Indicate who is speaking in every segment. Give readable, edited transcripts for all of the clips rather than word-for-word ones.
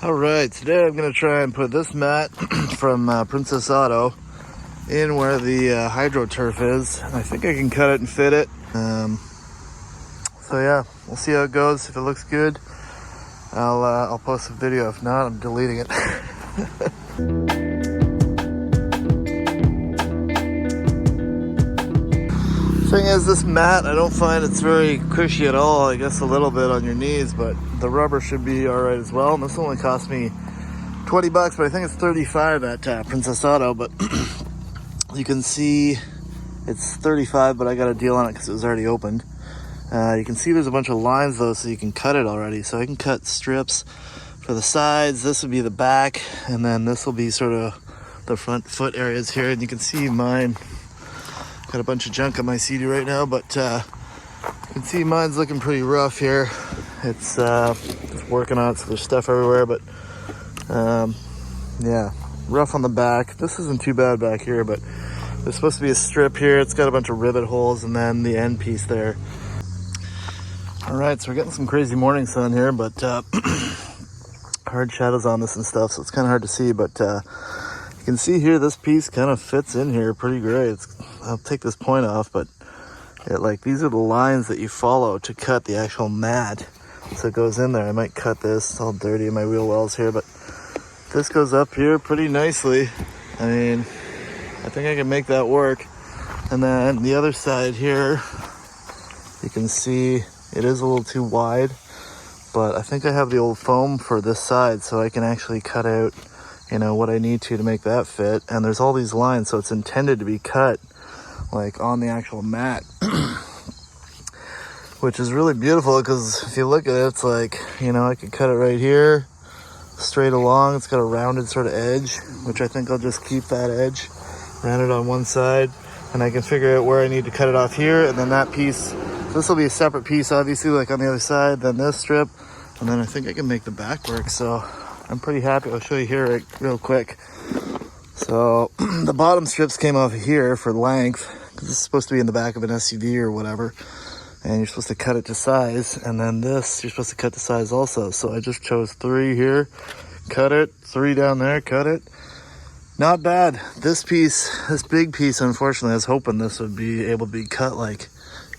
Speaker 1: Alright, today I'm going to try and put this mat from Princess Auto in where the hydro turf is. I think I can cut it and fit it. So yeah, we'll see how it goes. If it looks good, I'll post a video. If not, I'm deleting it. Thing is, this mat, I don't find it's very cushy at all. I guess a little bit on your knees, but the rubber should be all right as well. And this only cost me 20 bucks, but I think it's 35 at Princess Auto. But you can see it's 35, but I got a deal on it because it was already opened. You can see there's a bunch of lines though, so you can cut it already. So I can cut strips for the sides. This would be the back, and then this will be sort of the front foot areas here. And you can see mine. Got a bunch of junk on my Seadoo right now, but you can see mine's looking pretty rough here. It's just working on it, so there's stuff everywhere, but yeah, rough on the back. This isn't too bad back here, but there's supposed to be a strip here. It's got a bunch of rivet holes and then the end piece there. All right, so we're getting some crazy morning sun here, but hard shadows on this and stuff, so it's kind of hard to see, but you can see here, this piece kind of fits in here pretty great. I'll take this point off, but these are the lines that you follow to cut the actual mat. So it goes in there. I might cut this. It's all dirty in my wheel wells here, but this goes up here pretty nicely. I mean, I think I can make that work. And then the other side here, you can see it is a little too wide, but I think I have the old foam for this side, so I can actually cut out, you know, what I need to make that fit. And there's all these lines, so it's intended to be cut like on the actual mat, which is really beautiful, because if you look at it, it's like, you know, I could cut it right here straight along. It's got a rounded sort of edge, which I think I'll just keep that edge rounded on one side, and I can figure out where I need to cut it off here. And then that piece, this will be a separate piece obviously, like on the other side, then this strip, and then I think I can make the back work. So I'm pretty happy. I'll show you here real quick. So the bottom strips came off here for length, because this is supposed to be in the back of an SUV or whatever, and you're supposed to cut it to size. And then this, you're supposed to cut to size also. So I just chose 3 here, cut it, 3 down there, cut it. Not bad. This piece, this big piece, unfortunately, I was hoping this would be able to be cut like,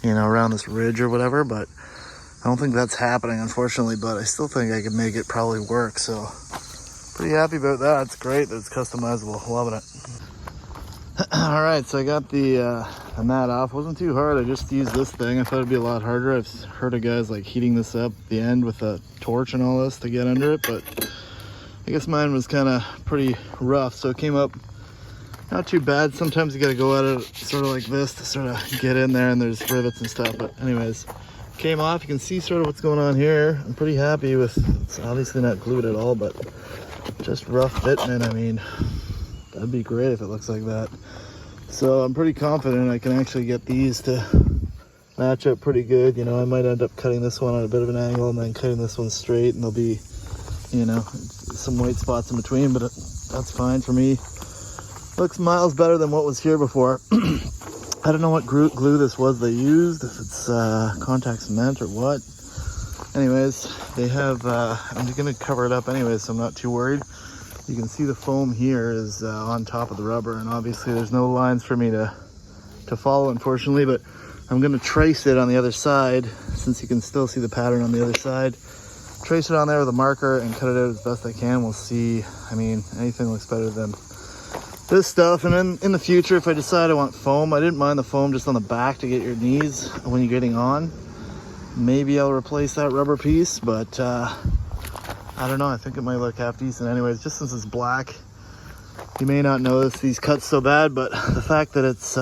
Speaker 1: you know, around this ridge or whatever, but I don't think that's happening, unfortunately. But I still think I could make it probably work. So pretty happy about that. It's great that it's customizable. Loving it. All right, so I got the mat off. It wasn't too hard. I just used this thing. I thought it'd be a lot harder. I've heard of guys like heating this up at the end with a torch and all this to get under it, but I guess mine was kind of pretty rough, so it came up not too bad. Sometimes you got to go at it sort of like this to sort of get in there, and there's rivets and stuff. But anyways, came off. You can see sort of what's going on here. I'm pretty happy with, it's obviously not glued at all, but just rough fitting it. I mean, that'd be great if it looks like that. So I'm pretty confident I can actually get these to match up pretty good. You know, I might end up cutting this one at a bit of an angle and then cutting this one straight, and there'll be, you know, some white spots in between, but that's fine for me. Looks miles better than what was here before. I don't know what glue this was they used, if it's contact cement or what. Anyways, they have, I'm just gonna cover it up anyways, so I'm not too worried. You can see the foam here is on top of the rubber, and obviously there's no lines for me to follow, unfortunately, but I'm gonna trace it on the other side, since you can still see the pattern on the other side. Trace it on there with a marker and cut it out as best I can. We'll see. I mean, anything looks better than this stuff. And then in the future, if I decide I want foam, I didn't mind the foam just on the back to get your knees when you're getting on. Maybe I'll replace that rubber piece, but I don't know. I think it might look half decent anyways, just since it's black. You may not notice these cuts so bad, but the fact that it's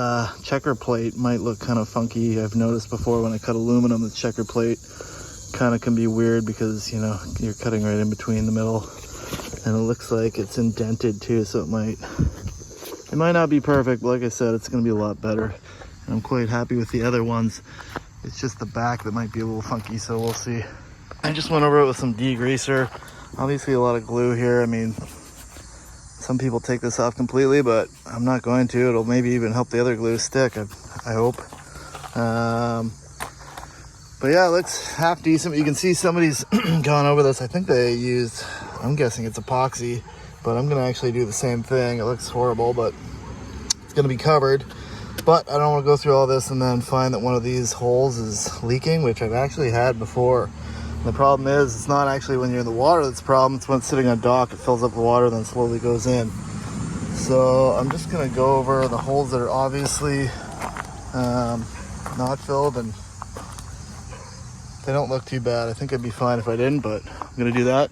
Speaker 1: checker plate might look kind of funky. I've noticed before when I cut aluminum, the checker plate kind of can be weird, because, you know, you're cutting right in between the middle, and it looks like it's indented too, so it might not be perfect, but like I said, it's going to be a lot better, and I'm quite happy with the other ones. It's just the back that might be a little funky, so we'll see. I just went over it with some degreaser. Obviously a lot of glue here. I mean, some people take this off completely, but I'm not going to. It'll maybe even help the other glue stick, I hope. But yeah, it looks half decent. You can see somebody's gone over this. I think they used I'm guessing it's epoxy, but I'm gonna actually do the same thing. It looks horrible, but it's gonna be covered. But I don't want to go through all this and then find that one of these holes is leaking, which I've actually had before. And the problem is, it's not actually when you're in the water that's the problem, it's when it's sitting on dock, it fills up the water, then slowly goes in. So I'm just gonna go over the holes that are obviously not filled, and they don't look too bad. I think I'd be fine if I didn't, but I'm gonna do that.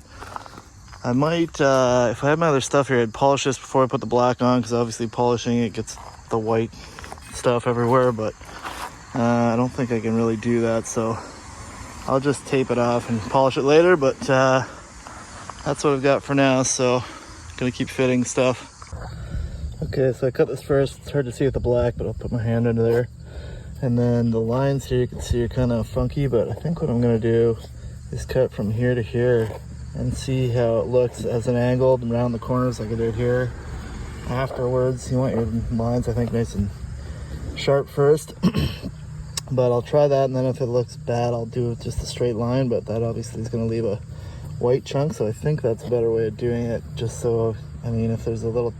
Speaker 1: I might, if I had my other stuff here, I'd polish this before I put the black on, because obviously polishing it gets the white stuff everywhere, but I don't think I can really do that, so I'll just tape it off and polish it later. But that's what I've got for now, so I'm gonna keep fitting stuff. Okay, so I cut this first. It's hard to see with the black, but I'll put my hand under there. And then the lines here, you can see are kind of funky, but I think what I'm gonna do is cut from here to here and see how it looks as an angled and around the corners like I did here. Afterwards, you want your lines, I think, nice and sharp first. But I'll try that, and then if it looks bad, I'll do just a straight line, but that obviously is gonna leave a white chunk, so I think that's a better way of doing it, just so, I mean, if there's a little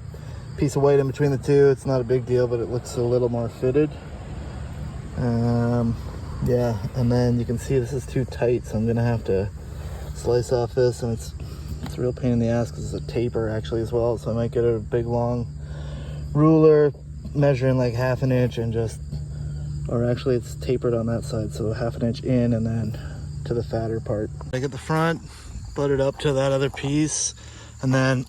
Speaker 1: piece of white in between the two, it's not a big deal, but it looks a little more fitted. Yeah, and then you can see this is too tight, so I'm gonna have to slice off this, and it's a real pain in the ass because it's a taper actually as well, so I might get a big long ruler measuring like 1/2 inch and just, or actually it's tapered on that side, so 1/2 inch in and then to the fatter part. I get the front, butt it up to that other piece, and then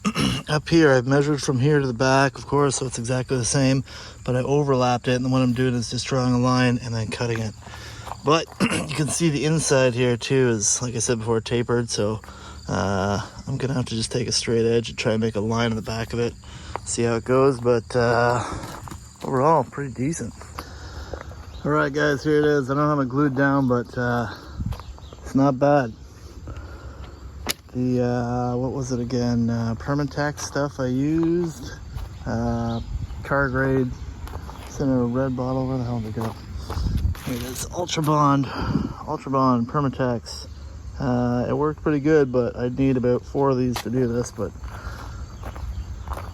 Speaker 1: up here I've measured from here to the back, of course, so it's exactly the same, but I overlapped it, and then what I'm doing is just drawing a line and then cutting it. But you can see the inside here too is, like I said before, tapered, so I'm gonna have to just take a straight edge and try and make a line in the back of it, see how it goes, but overall pretty decent. All right guys, here it is. I don't have it glued down, but it's not bad. The what was it again, Permatex stuff I used, car grade, it's in a red bottle. Where the hell did it go? Here it is, Ultra Bond Permatex. It worked pretty good, but I'd need about 4 of these to do this, but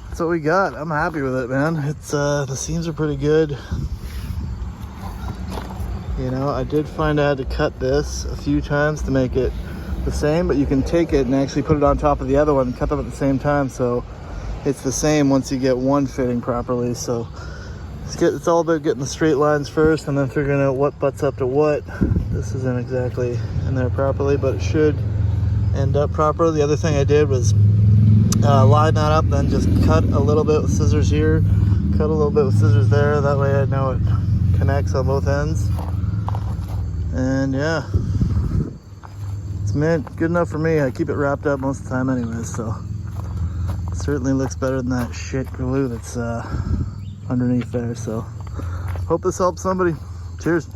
Speaker 1: that's what we got. I'm happy with it, man. It's the seams are pretty good. You know, I did find I had to cut this a few times to make it the same, but you can take it and actually put it on top of the other one and cut them at the same time, so it's the same once you get one fitting properly. So it's all about getting the straight lines first and then figuring out what butts up to what. This isn't exactly in there properly, but it should end up proper. The other thing I did was line that up, then just cut a little bit with scissors here, cut a little bit with scissors there, that way I know it connects on both ends. And yeah, it's mint, good enough for me. I keep it wrapped up most of the time anyways, so it certainly looks better than that shit glue that's underneath there. So hope this helps somebody. Cheers.